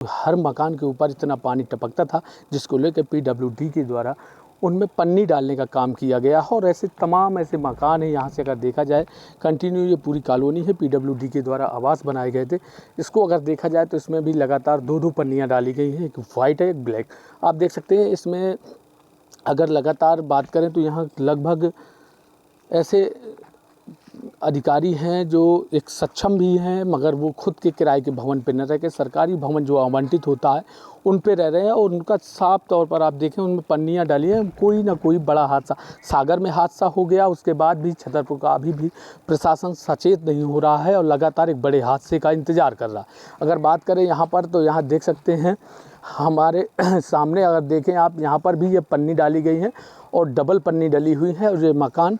हर मकान के ऊपर इतना पानी टपकता था, जिसको लेकर पीडब्ल्यूडी के द्वारा उनमें पन्नी डालने का काम किया गया है। और ऐसे तमाम ऐसे मकान हैं, यहाँ से अगर देखा जाए कंटिन्यू ये पूरी कॉलोनी है, पीडब्ल्यूडी के द्वारा आवास बनाए गए थे। इसको अगर देखा जाए तो इसमें भी लगातार दो पन्नियाँ डाली गई हैं, एक वाइट है एक ब्लैक। आप देख सकते हैं इसमें अगर लगातार बात करें तो यहाँ लगभग ऐसे अधिकारी हैं जो एक सक्षम भी हैं, मगर वो खुद के किराए के भवन पे न रह के सरकारी भवन जो आवंटित होता है उन पे रह रहे हैं। और उनका साफ तौर पर आप देखें उनमें पन्नियाँ डाली हैं। कोई ना कोई बड़ा हादसा, सागर में हादसा हो गया, उसके बाद भी छतरपुर का अभी भी प्रशासन सचेत नहीं हो रहा है और लगातार एक बड़े हादसे का इंतज़ार कर रहा है। अगर बात करें यहाँ पर तो यहाँ देख सकते हैं हमारे सामने, अगर देखें आप यहाँ पर भी ये पन्नी डाली गई है और डबल पन्नी डली हुई है। और ये मकान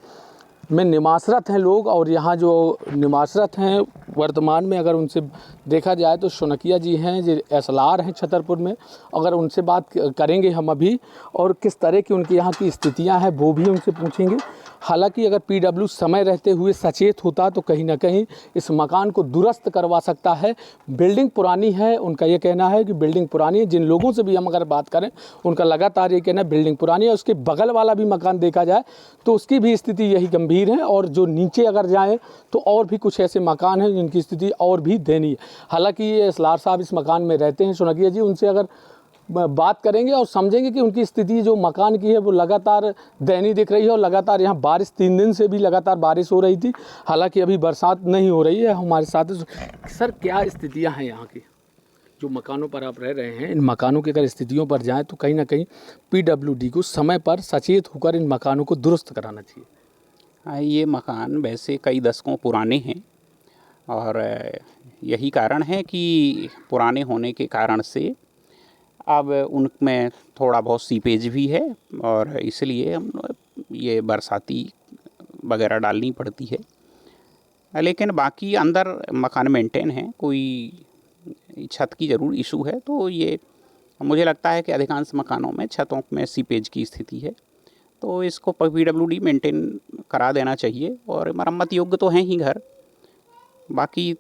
में निवासरत हैं लोग, और यहाँ जो निवासरत हैं वर्तमान में अगर उनसे देखा जाए तो सोनकिया जी हैं जो एसएलआर हैं छतरपुर में। अगर उनसे बात करेंगे हम अभी और किस तरह की उनकी यहाँ की स्थितियाँ हैं वो भी उनसे पूछेंगे। हालांकि अगर पीडब्ल्यू समय रहते हुए सचेत होता तो कहीं ना कहीं इस मकान को दुरुस्त करवा सकता है। बिल्डिंग पुरानी है, उनका ये कहना है कि बिल्डिंग पुरानी है। जिन लोगों से भी हम अगर बात करें उनका लगातार ये कहना है बिल्डिंग पुरानी है। उसके बगल वाला भी मकान देखा जाए तो उसकी भी स्थिति यही गंभीर है, और जो नीचे अगर जाएँ तो और भी कुछ ऐसे मकान हैं जिनकी स्थिति और भी दयनीय। हालांकि ये एसएलआर साहब इस मकान में रहते हैं सोनकिया जी, उनसे अगर बात करेंगे और समझेंगे कि उनकी स्थिति जो मकान की है वो लगातार दयनीय दिख रही है। और लगातार यहाँ बारिश 3 दिन से भी लगातार बारिश हो रही थी, हालांकि अभी बरसात नहीं हो रही है। हमारे साथ सर क्या स्थितियाँ हैं यहाँ की, जो मकानों पर आप रह रहे हैं, इन मकानों की अगर स्थितियों पर जाएँ तो कहीं ना कहीं पीडब्ल्यूडी को समय पर सचेत होकर इन मकानों को दुरुस्त कराना चाहिए। ये मकान वैसे कई दशकों पुराने हैं और यही कारण है कि पुराने होने के कारण से अब उनमें थोड़ा बहुत सीपेज भी है और इसलिए हम ये बरसाती वगैरह डालनी पड़ती है। लेकिन बाकी अंदर मकान मेंटेन है, कोई छत की ज़रूर इशू है। तो ये मुझे लगता है कि अधिकांश मकानों में छतों में सीपेज की स्थिति है, तो इसको पीडब्ल्यूडी मेंटेन करा देना चाहिए। और मरम्मत योग्य तो हैं ही घर, बाकी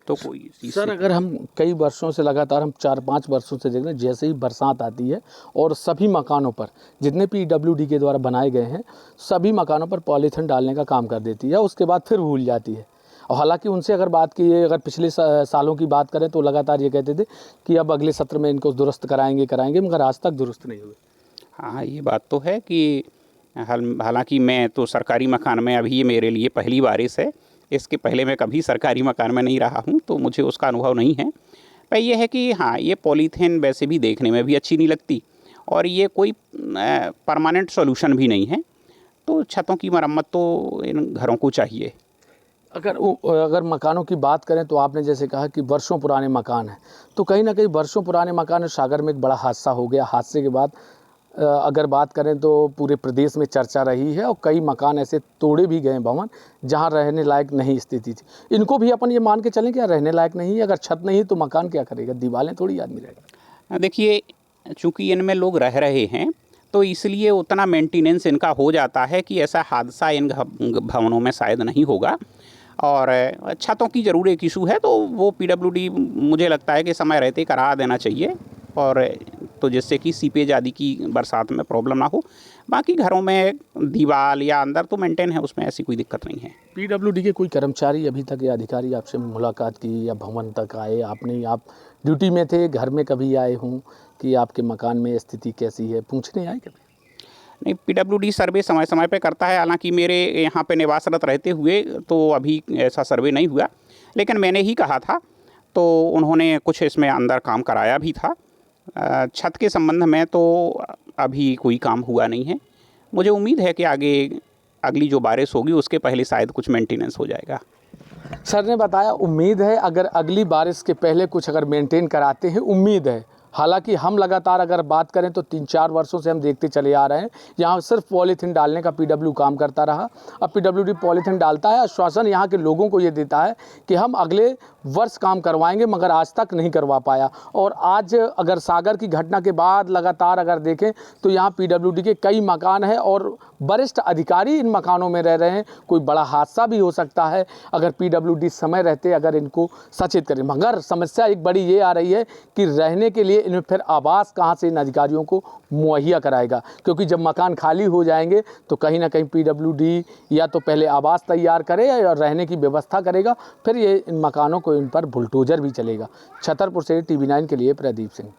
तो कोई सर अगर हम कई वर्षों से लगातार हम 4-5 वर्षों से देख रहे हैं, जैसे ही बरसात आती है और सभी मकानों पर जितने पीडब्ल्यूडी के द्वारा बनाए गए हैं सभी मकानों पर पॉलीथिन डालने का काम कर देती है, उसके बाद फिर भूल जाती है। और हालांकि उनसे अगर बात की अगर पिछले सालों की बात करें तो लगातार ये कहते थे कि अब अगले सत्र में इनको दुरुस्त कराएंगे, मगर आज तक दुरुस्त नहीं हुए। हाँ, ये बात तो है कि हालांकि मैं तो सरकारी मकान में, अभी ये मेरे लिए पहली बारिश है, इसके पहले मैं कभी सरकारी मकान में नहीं रहा हूँ, तो मुझे उसका अनुभव नहीं है। पर यह है कि हाँ, ये पॉलीथीन वैसे भी देखने में भी अच्छी नहीं लगती और ये कोई परमानेंट सॉल्यूशन भी नहीं है। तो छतों की मरम्मत तो इन घरों को चाहिए। अगर मकानों की बात करें तो आपने जैसे कहा कि वर्षों पुराने मकान हैं, तो कहीं ना कहीं वर्षों पुराने मकान, सागर में एक बड़ा हादसा हो गया। हादसे के बाद अगर बात करें तो पूरे प्रदेश में चर्चा रही है और कई मकान ऐसे तोड़े भी गए भवन जहां रहने लायक नहीं स्थिति थी। इनको भी अपन ये मान के चलें कि रहने लायक नहीं है, अगर छत नहीं तो मकान क्या करेगा, दीवारें थोड़ी आदमी रहेगा। देखिए, चूँकि इनमें लोग रह रहे हैं तो इसलिए उतना मेंटेनेंस इनका हो जाता है कि ऐसा हादसा इन भवनों में शायद नहीं होगा। और छतों की ज़रूर एक इशू है, तो वो पीडब्ल्यूडी मुझे लगता है कि समय रहते करा देना चाहिए, और तो जिससे कि सीपेज आदि की बरसात में प्रॉब्लम ना हो। बाकी घरों में दीवार या अंदर तो मेंटेन है, उसमें ऐसी कोई दिक्कत नहीं है। पीडब्ल्यूडी के कोई कर्मचारी अभी तक या अधिकारी आपसे मुलाकात की या भवन तक आए? आपने, आप ड्यूटी में थे, घर में कभी आए हों कि आपके मकान में स्थिति कैसी है, पूछने आए कभी? नहीं, पीडब्ल्यूडी सर्वे समय समय पे करता है। हालांकि मेरे यहाँ पे निवासरत रहते हुए तो अभी ऐसा सर्वे नहीं हुआ, लेकिन मैंने ही कहा था तो उन्होंने कुछ इसमें अंदर काम कराया भी था। छत के संबंध में तो अभी कोई काम हुआ नहीं है। मुझे उम्मीद है कि आगे अगली जो बारिश होगी उसके पहले शायद कुछ मेंटेनेंस हो जाएगा। सर ने बताया उम्मीद है, अगर अगली बारिश के पहले कुछ अगर मेंटेन कराते हैं, उम्मीद है। हालांकि हम लगातार अगर बात करें तो 3-4 वर्षों से हम देखते चले आ रहे हैं, यहाँ सिर्फ पॉलीथीन डालने का पीडब्ल्यू काम करता रहा। अब पीडब्ल्यूडी पॉलीथीन डालता है, आश्वासन यहाँ के लोगों को ये देता है कि हम अगले वर्ष काम करवाएंगे, मगर आज तक नहीं करवा पाया। और आज अगर सागर की घटना के बाद लगातार अगर देखें तो यहाँ पीडब्ल्यूडी के कई मकान हैं और वरिष्ठ अधिकारी इन मकानों में रह रहे हैं। कोई बड़ा हादसा भी हो सकता है अगर पीडब्ल्यूडी समय रहते अगर इनको सचेत करें। मगर समस्या एक बड़ी ये आ रही है कि रहने के लिए इन्हें फिर आवास कहाँ से इन अधिकारियों को मुहैया कराएगा, क्योंकि जब मकान खाली हो जाएंगे तो कहीं ना कहीं पीडब्ल्यूडी या तो पहले आवास तैयार करे या रहने की व्यवस्था करेगा, फिर ये इन मकानों को इन पर बुलडोजर भी चलेगा। छतरपुर से TV9 के लिए प्रदीप सिंह।